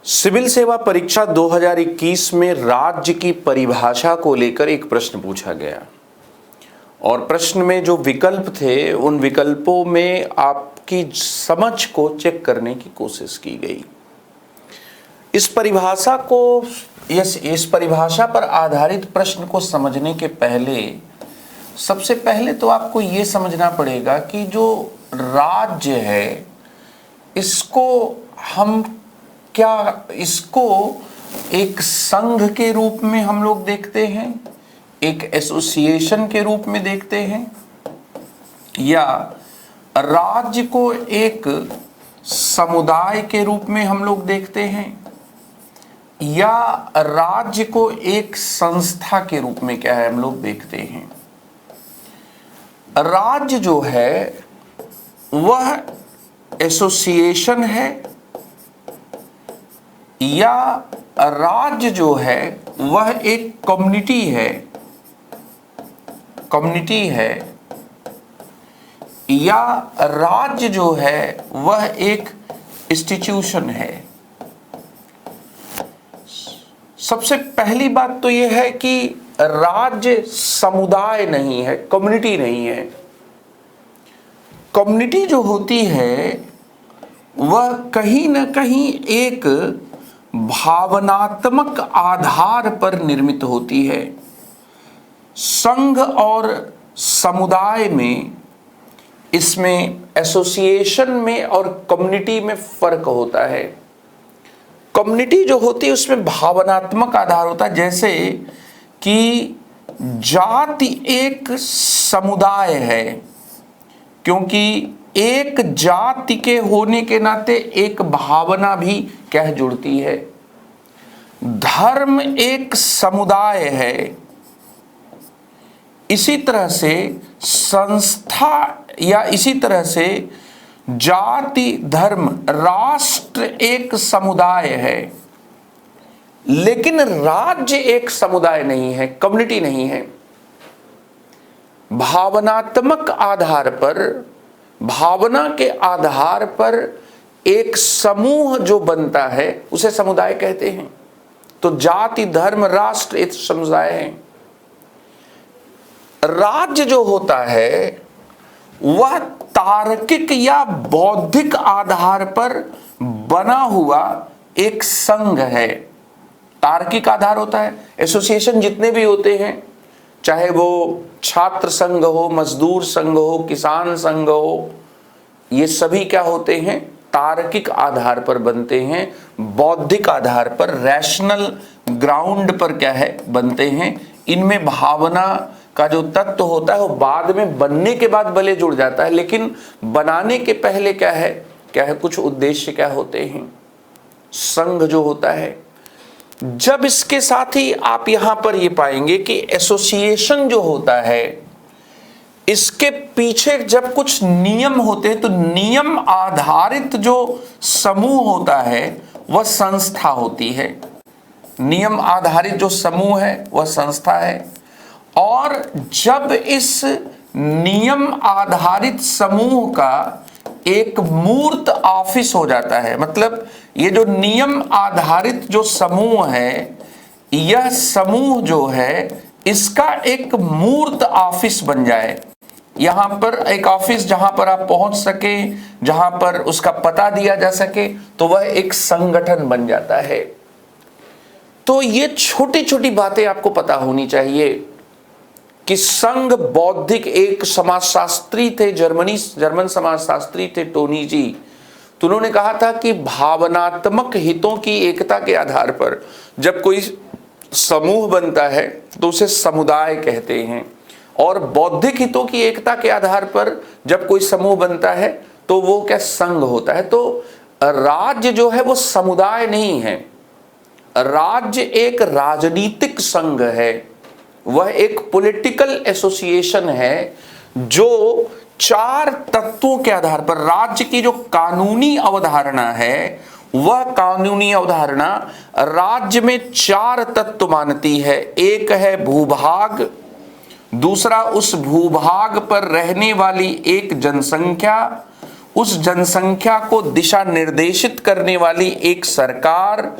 Civil सेवा परीक्षा 2021 में राज्य की परिभाषा को लेकर एक प्रश्न पूछा गया और प्रश्न में जो विकल्प थे उन विकल्पों में आपकी समझ को चेक करने की कोशिश की गई। इस परिभाषा पर आधारित प्रश्न को समझने के पहले सबसे पहले तो आपको ये समझना पड़ेगा कि जो राज्य है इसको इसको एक संघ के रूप में हम लोग देखते हैं, एक एसोसिएशन के रूप में देखते हैं, या राज्य को एक समुदाय के रूप में हम लोग देखते हैं, या राज्य को एक संस्था के रूप में क्या है हम लोग देखते हैं। राज्य जो है वह एसोसिएशन है या राज्य जो है वह एक कम्युनिटी है या राज्य जो है वह एक इंस्टीट्यूशन है। सबसे पहली बात तो यह है कि राज्य समुदाय नहीं है, कम्युनिटी नहीं है। कम्युनिटी जो होती है वह कहीं ना कहीं एक भावनात्मक आधार पर निर्मित होती है। संघ और समुदाय में, इसमें एसोसिएशन में और कम्युनिटी में फर्क होता है। कम्युनिटी जो होती है उसमें भावनात्मक आधार होता है, जैसे कि जाति एक समुदाय है, क्योंकि एक जाति के होने के नाते एक भावना भी कह जुड़ती है। धर्म एक समुदाय है। इसी तरह से संस्था या इसी तरह से जाति, धर्म, राष्ट्र एक समुदाय है, लेकिन राज्य एक समुदाय नहीं है, कम्युनिटी नहीं है। भावनात्मक आधार पर, भावना के आधार पर एक समूह जो बनता है उसे समुदाय कहते हैं। तो जाति, धर्म, राष्ट्र एक समुदाय है। राज्य जो होता है वह तार्किक या बौद्धिक आधार पर बना हुआ एक संघ है। तार्किक आधार होता है। एसोसिएशन जितने भी होते हैं, चाहे वो छात्र संघ हो, मजदूर संघ हो, किसान संघ हो, ये सभी क्या होते हैं? तार्किक आधार पर बनते हैं, बौद्धिक आधार पर, रैशनल ग्राउंड पर क्या है बनते हैं। इनमें भावना का जो तत्व होता है वो बाद में बनने के बाद भले जुड़ जाता है, लेकिन बनाने के पहले क्या है कुछ उद्देश्य क्या होते हैं। संघ जो होता है, जब इसके साथ ही आप यहां पर ये पाएंगे कि एसोसिएशन जो होता है इसके पीछे जब कुछ नियम होते हैं तो नियम आधारित जो समूह होता है वह संस्था होती है। नियम आधारित जो समूह है वह संस्था है। और जब इस नियम आधारित समूह का एक मूर्त ऑफिस हो जाता है, मतलब ये जो नियम आधारित जो समूह है, यह समूह जो है इसका एक मूर्त ऑफिस बन जाए, यहां पर एक ऑफिस जहां पर आप पहुंच सके, जहां पर उसका पता दिया जा सके, तो वह एक संगठन बन जाता है। तो ये छोटी छोटी बातें आपको पता होनी चाहिए कि संघ बौद्धिक, एक समाजशास्त्री थे, जर्मन समाजशास्त्री थे टोनी जी, तो उन्होंने कहा था कि भावनात्मक हितों की एकता के आधार पर जब कोई समूह बनता है तो उसे समुदाय कहते हैं, और बौद्धिक हितों की एकता के आधार पर जब कोई समूह बनता है तो वो क्या संघ होता है। तो राज्य जो है वो समुदाय नहीं है, राज्य एक राजनीतिक संघ है, वह एक पॉलिटिकल एसोसिएशन है जो चार तत्वों के आधार पर, राज्य की जो कानूनी अवधारणा है वह कानूनी अवधारणा राज्य में चार तत्व मानती है। एक है भूभाग, दूसरा उस भूभाग पर रहने वाली एक जनसंख्या, उस जनसंख्या को दिशा निर्देशित करने वाली एक सरकार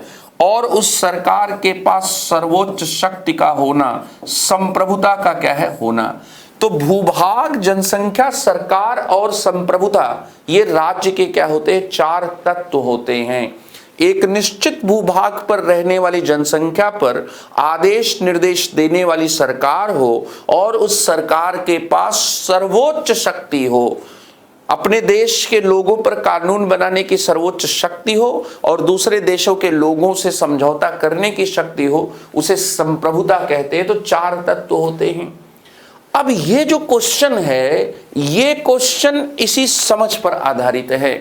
और उस सरकार के पास सर्वोच्च शक्ति का होना, संप्रभुता का क्या है, होना। तो भूभाग, जनसंख्या, सरकार और संप्रभुता, ये राज्य के क्या होते हैं, चार तत्व होते हैं। एक निश्चित भूभाग पर रहने वाली जनसंख्या पर आदेश निर्देश देने वाली सरकार हो और उस सरकार के पास सर्वोच्च शक्ति हो, अपने देश के लोगों पर कानून बनाने की सर्वोच्च शक्ति हो और दूसरे देशों के लोगों से समझौता करने की शक्ति हो, उसे संप्रभुता कहते हैं। तो चार तत्व होते हैं। अब ये जो क्वेश्चन है, ये क्वेश्चन इसी समझ पर आधारित है।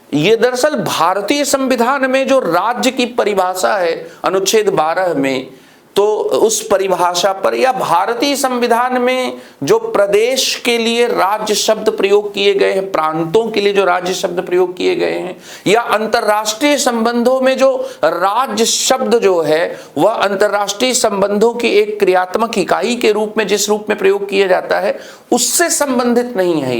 ये दरअसल भारतीय संविधान में जो राज्य की परिभाषा है अनुच्छेद 12 में, तो उस परिभाषा पर, या भारतीय संविधान में जो प्रदेश के लिए राज्य शब्द प्रयोग किए गए हैं, प्रांतों के लिए जो राज्य शब्द प्रयोग किए गए हैं, या अंतर्राष्ट्रीय संबंधों में जो राज्य शब्द जो है वह अंतर्राष्ट्रीय संबंधों की एक क्रियात्मक इकाई के रूप में जिस रूप में प्रयोग किया जाता है, उससे संबंधित नहीं है।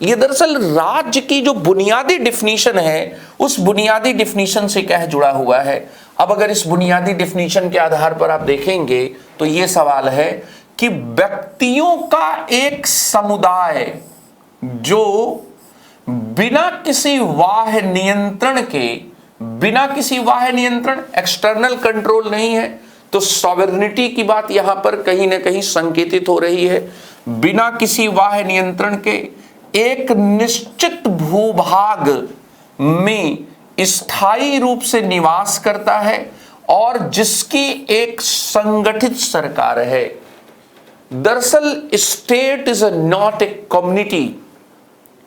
ये दरअसल राज्य की जो बुनियादी डिफिनीशन है, उस बुनियादी डिफिनीशन से क्या है, जुड़ा हुआ है। अब अगर इस बुनियादी डिफिनीशन के आधार पर आप देखेंगे तो ये सवाल है कि व्यक्तियों का एक समुदाय जो बिना किसी बाह्य नियंत्रण के, बिना किसी बाह्य नियंत्रण, एक्सटर्नल कंट्रोल नहीं है, तो सॉवरेनिटी की बात यहां पर कहीं ना कहीं संकेतित हो रही है। बिना किसी बाह्य नियंत्रण के एक निश्चित भूभाग में स्थायी रूप से निवास करता है और जिसकी एक संगठित सरकार है। दरअसल state is not a community,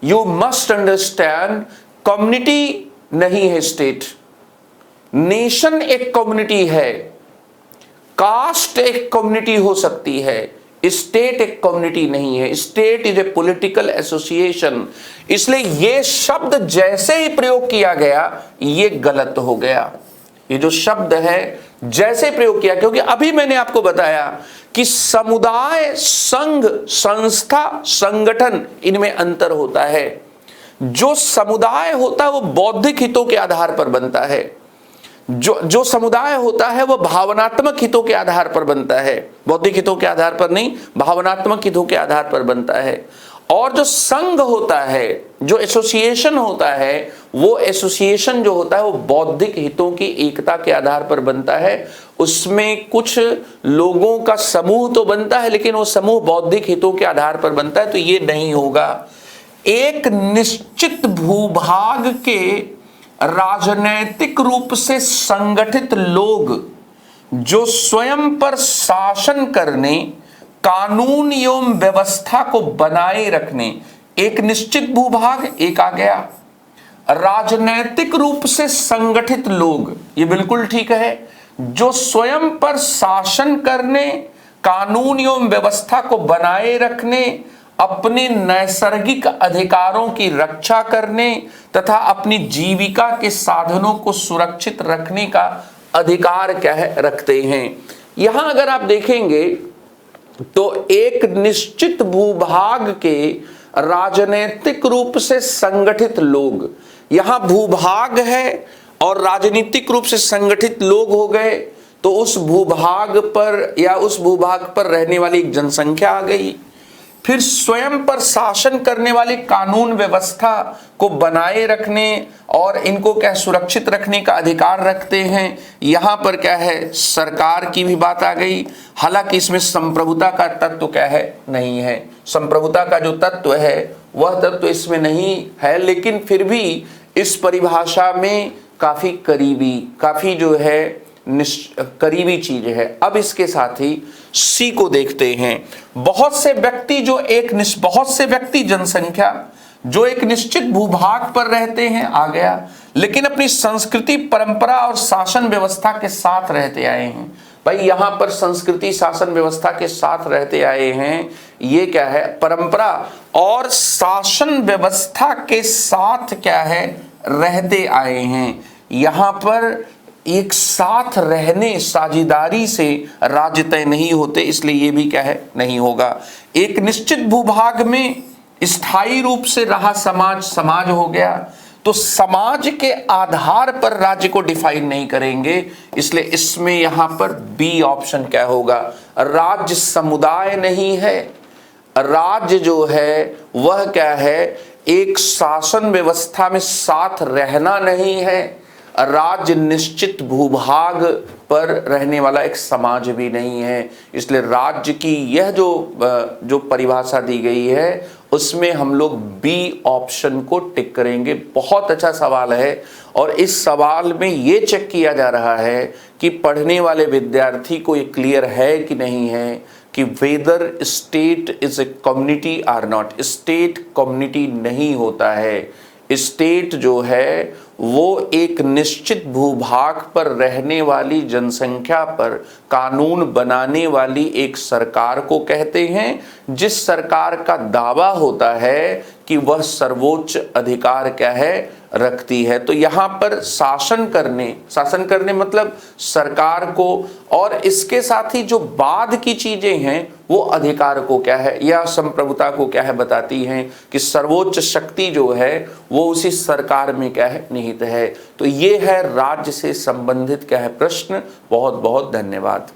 you must understand. Community नहीं है स्टेट, नेशन एक कम्युनिटी है, कास्ट एक कम्युनिटी हो सकती है, स्टेट एक कम्युनिटी नहीं है। State is A political association. इसलिए यह शब्द जैसे ही प्रयोग किया गया ये गलत हो गया। ये जो शब्द है जैसे प्रयोग किया, क्योंकि अभी मैंने आपको बताया कि समुदाय, संघ, संस्था, संगठन, इनमें अंतर होता है। जो समुदाय होता है वो बौद्धिक हितों के आधार पर बनता है, जो समुदाय होता है वह भावनात्मक हितों के आधार पर बनता है, बौद्धिक हितों के आधार पर नहीं, भावनात्मक हितों के आधार पर बनता है। और जो संघ होता है, जो एसोसिएशन होता है, वो एसोसिएशन जो होता है वो बौद्धिक हितों की एकता के आधार पर बनता है। उसमें कुछ लोगों का समूह तो बनता है लेकिन वो समूह बौद्धिक हितों के आधार पर बनता है। तो ये नहीं होगा। एक निश्चित भूभाग के राजनैतिक रूप से संगठित लोग जो स्वयं पर शासन करने, कानून एवं व्यवस्था को बनाए रखने, एक निश्चित भूभाग, एक आ गया राजनैतिक रूप से संगठित लोग, ये बिल्कुल ठीक है, जो स्वयं पर शासन करने, कानून एवं व्यवस्था को बनाए रखने, अपने नैसर्गिक अधिकारों की रक्षा करने तथा अपनी जीविका के साधनों को सुरक्षित रखने का अधिकार क्या है, रखते हैं। यहां अगर आप देखेंगे तो एक निश्चित भूभाग के राजनीतिक रूप से संगठित लोग, यहां भूभाग है और राजनीतिक रूप से संगठित लोग हो गए, तो उस भूभाग पर या उस भूभाग पर रहने वाली एक जनसंख्या आ गई। फिर स्वयं पर शासन करने वाली कानून व्यवस्था को बनाए रखने और इनको क्या सुरक्षित रखने का अधिकार रखते हैं। यहां पर क्या है, सरकार की भी बात आ गई। हालांकि इसमें संप्रभुता का तत्व क्या है, नहीं है। संप्रभुता का जो तत्व है वह तत्व इसमें नहीं है, लेकिन फिर भी इस परिभाषा में काफी करीबी, काफी जो है करीबी चीज है। अब इसके साथ ही सी को देखते हैं। बहुत से व्यक्ति जनसंख्या जो एक निश्चित भूभाग पर रहते हैं, आ गया, लेकिन अपनी संस्कृति, परंपरा और शासन व्यवस्था के साथ रहते आए हैं। भाई यहां पर संस्कृति, शासन व्यवस्था के साथ रहते आए हैं, ये क्या है, परंपरा और शासन व्यवस्था के साथ क्या है, रहते आए हैं। यहां पर एक साथ रहने, साझेदारी से राज्य तय नहीं होते, इसलिए ये भी क्या है, नहीं होगा। एक निश्चित भूभाग में स्थायी रूप से रहा समाज, समाज हो गया, तो समाज के आधार पर राज्य को डिफाइन नहीं करेंगे, इसलिए इसमें यहां पर बी ऑप्शन क्या होगा, राज्य समुदाय नहीं है। राज्य जो है वह क्या है, एक शासन व्यवस्था में साथ रहना नहीं है। राज्य निश्चित भूभाग पर रहने वाला एक समाज भी नहीं है। इसलिए राज्य की यह जो परिभाषा दी गई है उसमें हम लोग बी ऑप्शन को टिक करेंगे। बहुत अच्छा सवाल है और इस सवाल में ये चेक किया जा रहा है कि पढ़ने वाले विद्यार्थी को ये क्लियर है कि नहीं है कि whether state is a community or not. State community नहीं होता है। स्टेट जो है वो एक निश्चित भूभाग पर रहने वाली जनसंख्या पर कानून बनाने वाली एक सरकार को कहते हैं, जिस सरकार का दावा होता है कि वह सर्वोच्च अधिकार क्या है, रखती है। तो यहाँ पर शासन करने मतलब सरकार को, और इसके साथ ही जो बाद की चीजें हैं वो अधिकार को क्या है, या संप्रभुता को क्या है बताती हैं कि सर्वोच्च शक्ति जो है वो उसी सरकार में क्या है, निहित है। तो ये है राज्य से संबंधित क्या है प्रश्न। बहुत बहुत धन्यवाद।